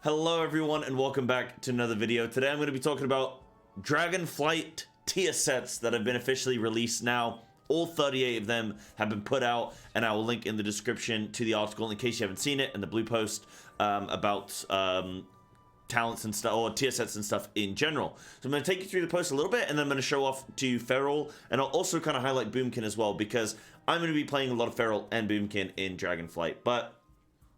Hello everyone and welcome back to another video. Today I'm going to be talking about Dragonflight tier sets that have been officially released now. All 38 of them have been put out, and I will link in the description to the article in case you haven't seen it, and the blue post about talents and stuff, or tier sets and stuff in general. So I'm going to take you through the post a little bit, and then I'm going to show off to Feral, and I'll also kind of highlight Boomkin as well, because I'm going to be playing a lot of Feral and Boomkin in Dragonflight. But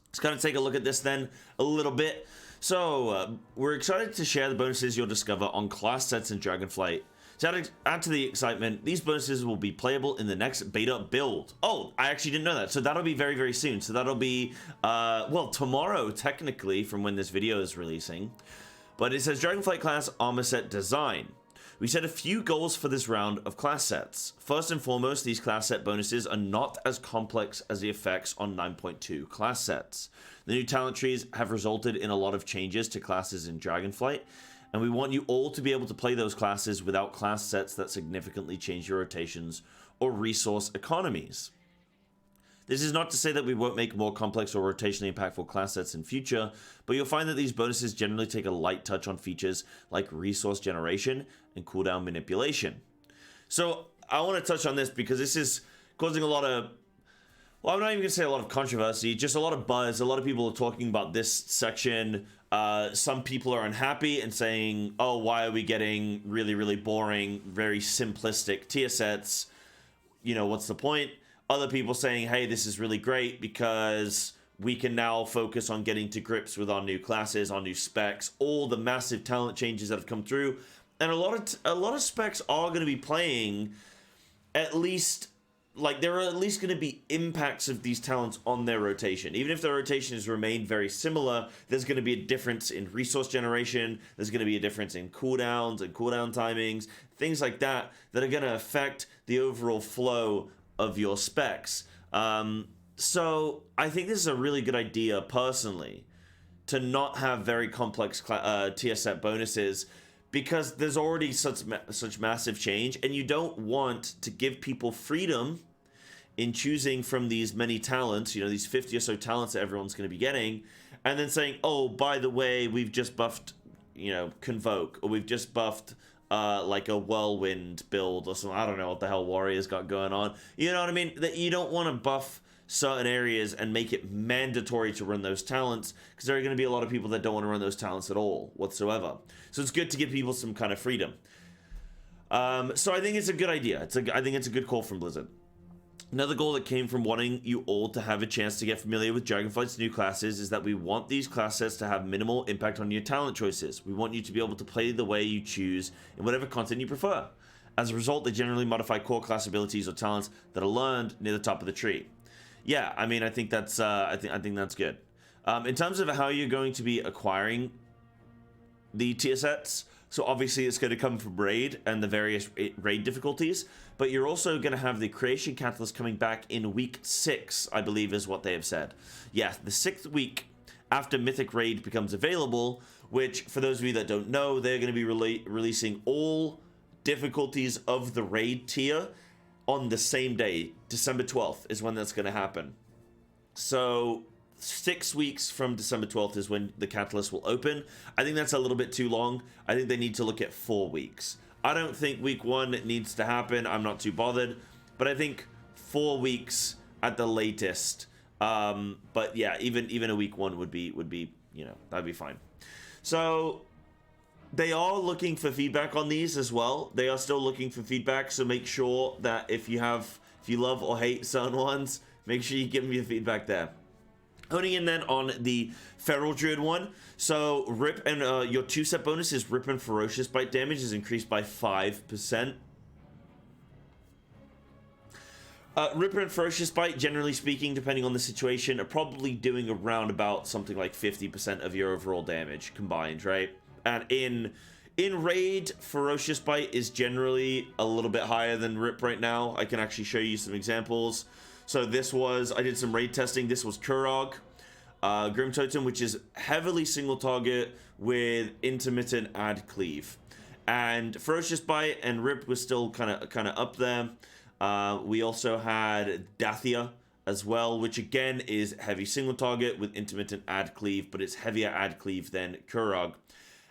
let's kind of take a look at this then a little bit. So we're excited to share the bonuses you'll discover on class sets in Dragonflight. To add to the excitement, these bonuses will be playable in the next beta build. Oh, I actually didn't know that. So that'll be very, very soon. So that'll be, well, tomorrow, technically, from when this video is releasing. But it says Dragonflight class armor set design. We set a few goals for this round of class sets. First and foremost, these class set bonuses are not as complex as the effects on 9.2 class sets. The new talent trees have resulted in a lot of changes to classes in Dragonflight, and we want you all to be able to play those classes without class sets that significantly change your rotations or resource economies. This is not to say that we won't make more complex or rotationally impactful class sets in future, but you'll find that these bonuses generally take a light touch on features like resource generation and cooldown manipulation. So I want to touch on this because this is causing a lot of, well, I'm not even going to say a lot of controversy, just a lot of buzz. A lot of people are talking about this section. Some people are unhappy and saying, oh, why are we getting really, really boring, very simplistic tier sets? You know, what's the point? Other people saying, hey, this is really great because we can now focus on getting to grips with our new classes, our new specs, all the massive talent changes that have come through. And a lot of specs are going to be playing at least, like, there are at least going to be impacts of these talents on their rotation. Even if their rotation has remained very similar, there's going to be a difference in resource generation, there's going to be a difference in cooldowns and cooldown timings, things like that, that are going to affect the overall flow of your specs. So I think this is a really good idea, personally, to not have very complex tier set bonuses, because there's already such massive change, and you don't want to give people freedom in choosing from these many talents, you know, these 50 or so talents that everyone's going to be getting, and then saying, oh, by the way, we've just buffed, you know, Convoke, or we've just buffed like a Whirlwind build or something. I don't know what the hell Warrior's got going on. You know what I mean? That you don't want to buff certain areas and make it mandatory to run those talents, because there are going to be a lot of people that don't want to run those talents at all whatsoever. So it's good to give people some kind of freedom. So I think it's a good idea. I think it's a good call from Blizzard. Another goal that came from wanting you all to have a chance to get familiar with Dragonflight's new classes is that we want these class sets to have minimal impact on your talent choices. We want you to be able to play the way you choose in whatever content you prefer. As a result, they generally modify core class abilities or talents that are learned near the top of the tree. Yeah, I mean, I think that's I think that's good. In terms of how you're going to be acquiring the tier sets, so obviously it's going to come from raid and the various raid difficulties, but you're also going to have the creation catalyst coming back in week 6, I believe is what they have said. Yeah, the 6th week after Mythic Raid becomes available, which, for those of you that don't know, they're going to be releasing all difficulties of the raid tier on the same day. December 12th is when that's going to happen. So 6 weeks from December 12th is when the catalyst will open. I think that's a little bit too long. I think they need to look at 4 weeks. I don't think week 1 needs to happen. I'm not too bothered, but I think 4 weeks at the latest. But yeah, even a week 1 would be, you know, that'd be fine. So they are looking for feedback on these as well. They are still looking for feedback, so make sure that if you love or hate certain ones, make sure you give me the feedback there. Honing in then on the Feral Druid one. So Rip and your 2 set bonus is Rip and Ferocious Bite damage is increased by 5%. Rip and Ferocious Bite, generally speaking, depending on the situation, are probably doing around about something like 50% of your overall damage combined, right? And in raid, Ferocious Bite is generally a little bit higher than Rip right now. I can actually show you some examples. So this was, I did some raid testing. This was Kurog, Grim Totem, which is heavily single target with intermittent add cleave. And Ferocious Bite and Rip was still kind of up there. We also had Dathia as well, which again is heavy single target with intermittent ad cleave, but it's heavier ad cleave than Kurog.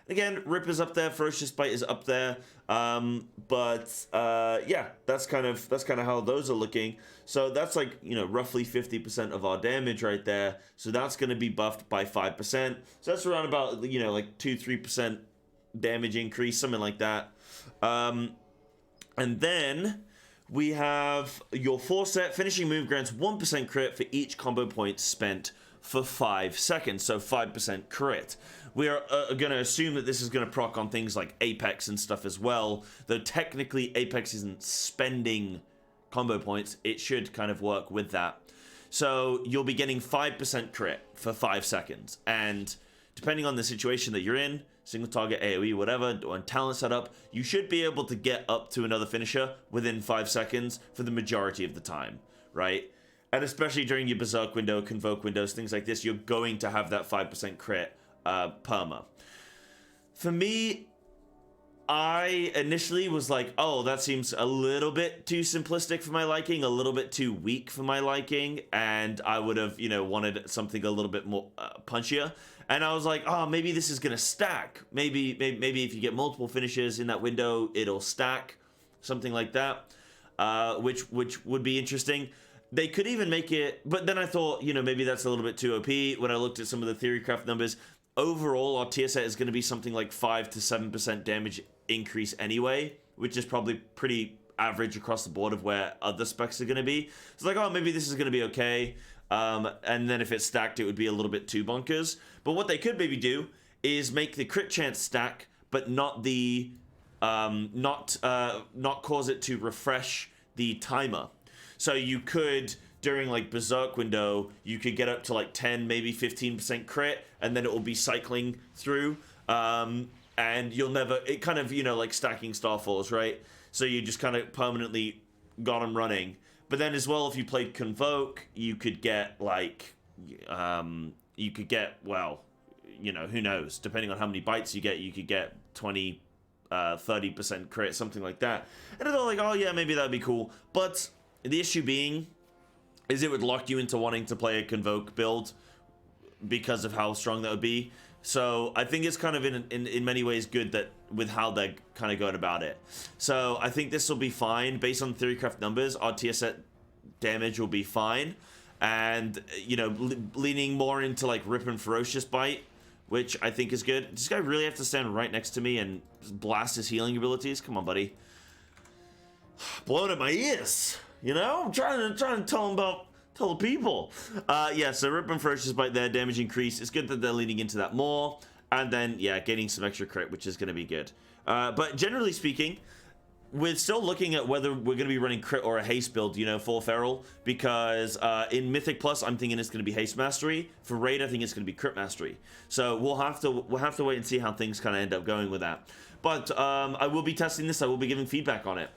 Again, Rip is up there, Ferocious Bite is up there, yeah, that's kind of how those are looking. So that's like, you know, roughly 50% of our damage right there. So that's going to be buffed by 5%. So that's around about, you know, like 2-3% damage increase, something like that. And then we have your 4-set finishing move grants 1% crit for each combo point spent for 5 seconds, so 5% crit. We are going to assume that this is going to proc on things like Apex and stuff as well, though technically Apex isn't spending combo points. It should kind of work with that. So you'll be getting 5% crit for 5 seconds, and depending on the situation that you're in, single target, AoE, whatever, or talent setup, you should be able to get up to another finisher within 5 seconds for the majority of the time, right? And especially during your Berserk window, Convoke windows, things like this, you're going to have that 5% crit perma. For me, I initially was like, oh, that seems a little bit too simplistic for my liking, a little bit too weak for my liking, and I would have, you know, wanted something a little bit more punchier. And I was like, oh, maybe this is gonna stack. Maybe if you get multiple finishes in that window, it'll stack, something like that, which would be interesting. They could even make it, but then I thought, you know, maybe that's a little bit too OP. When I looked at some of the Theorycraft numbers, overall our tier set is going to be something like 5 to 7% damage increase anyway, which is probably pretty average across the board of where other specs are going to be. It's like, oh, maybe this is going to be okay. And then if it's stacked, it would be a little bit too bonkers. But what they could maybe do is make the crit chance stack, but not the not cause it to refresh the timer. So you could, during like Berserk window, you could get up to like 10, maybe 15% crit, and then it will be cycling through. And you'll never, it kind of, you know, like stacking Starfalls, right? So you just kind of permanently got them running. But then as well, if you played Convoke, you could get like, well, you know, who knows? Depending on how many bites you could get 20, 30% crit, something like that. And I thought like, oh yeah, maybe that'd be cool. But the issue being is it would lock you into wanting to play a Convoke build because of how strong that would be. So I think it's kind of in many ways good that with how they're kind of going about it. So I think this will be fine. Based on Theorycraft numbers, our tier set damage will be fine. And, you know, leaning more into like Rip and Ferocious Bite, which I think is good. Does this guy really have to stand right next to me and blast his healing abilities? Come on, buddy. Blowing at my ears. You know, I'm trying to tell the people. Yeah, so Rip and Ferocious Bite there, damage increase. It's good that they're leaning into that more. And then, yeah, getting some extra crit, which is going to be good. But generally speaking, we're still looking at whether we're going to be running crit or a haste build, you know, for Feral. Because in Mythic Plus, I'm thinking it's going to be haste mastery. For Raid, I think it's going to be crit mastery. So we'll have to wait and see how things kind of end up going with that. But I will be testing this. I will be giving feedback on it.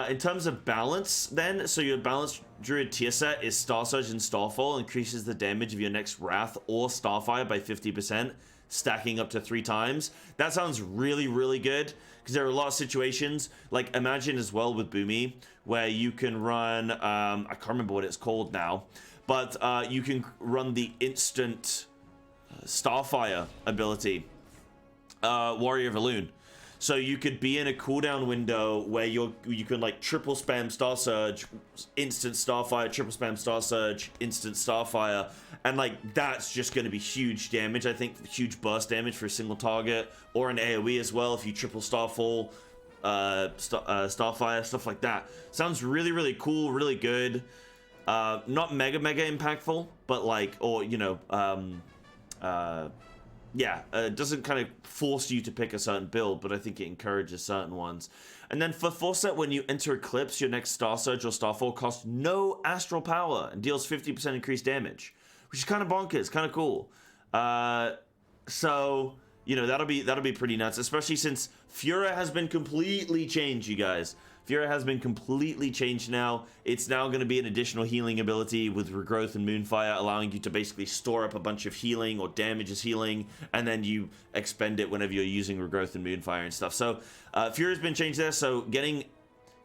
In terms of balance, then, so your balanced Druid tier set is Star Surge and Starfall, increases the damage of your next Wrath or Starfire by 50%, stacking up to 3 times. That sounds really, really good, because there are a lot of situations, like imagine as well with Boomy, where you can run, I can't remember what it's called now, but you can run the instant Starfire ability, Warrior of Elune. So you could be in a cooldown window where you can like triple spam Star Surge, instant Starfire, triple spam Star Surge, instant Starfire, and like that's just going to be huge damage. I think huge burst damage for a single target, or an AoE as well if you triple Starfall, Starfire, stuff like that. Sounds really, really cool, really good. Not mega impactful, but like, or you know, yeah, it doesn't kind of force you to pick a certain build, but I think it encourages certain ones. And then for 4-set, when you enter Eclipse, your next Star Surge or Starfall costs no astral power and deals 50% increased damage, which is kind of bonkers, kind of cool. So, you know, that'll be pretty nuts, especially since Fura has been completely changed, you guys. Fura has been completely changed now. It's now going to be an additional healing ability with Regrowth and Moonfire, allowing you to basically store up a bunch of healing or damage as healing, and then you expend it whenever you're using Regrowth and Moonfire and stuff. So Fura has been changed there, so getting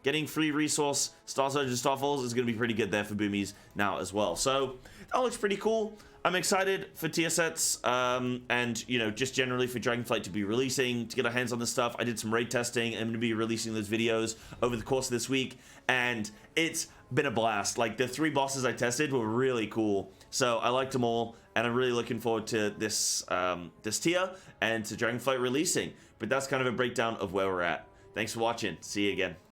getting free resource, Star Surge, and Starfalls is going to be pretty good there for Boomies now as well. So that looks pretty cool. I'm excited for tier sets, and, you know, just generally for Dragonflight to be releasing, to get our hands on this stuff. I did some raid testing. I'm going to be releasing those videos over the course of this week, and it's been a blast. Like, the 3 bosses I tested were really cool, so I liked them all, and I'm really looking forward to this, this tier and to Dragonflight releasing. But that's kind of a breakdown of where we're at. Thanks for watching. See you again.